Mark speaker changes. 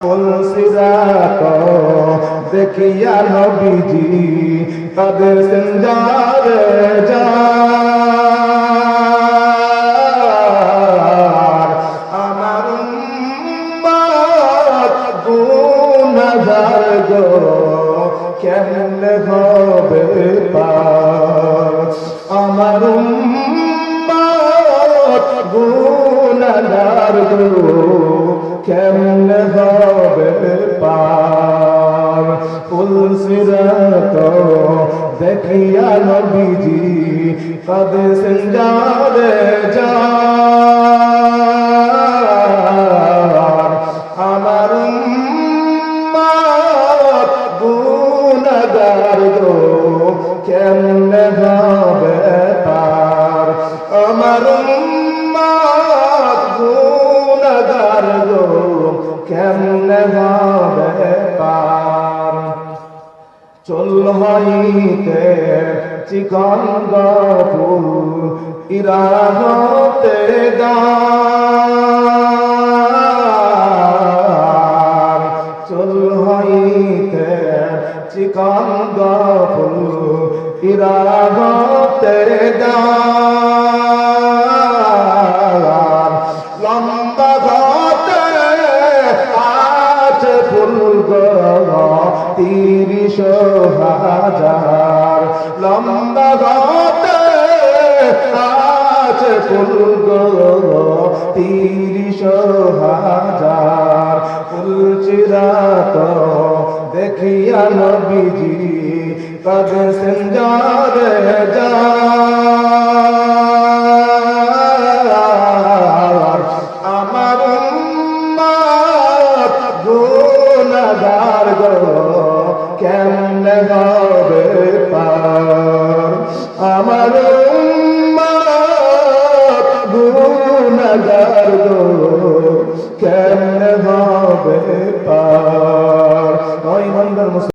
Speaker 1: সিরাত দেখিয়া নবীজি তাদের সিনজারে যার আমার উম্মত গুনাহগার গো কেমনে হবে পার আমার উম্মত গুনাহগার গো কেমনে হবে পার সিরাত দেখিয়া নবীজি কাঁদে সিনজারে যার আমার উম্মত গুনাহগার গো কেমনে হবে পার আমার উম্মত গুনাহগার গো কেমনে হবে পার চল হইতে চিকন গফুল ইরাহতে দার চল হইতে চিকন গফুল ইরাহতে দার লম্বা ঘতে আছে ফুল গো 30,000 লম্বা ঘতে আছে ফুল গো 30,000 ফুল চিরাত দেখিয়া নবীজি কাঁদে সিনজারে যার আমার উম্মত গুনাহগার গো কেমনে হবে পার আমার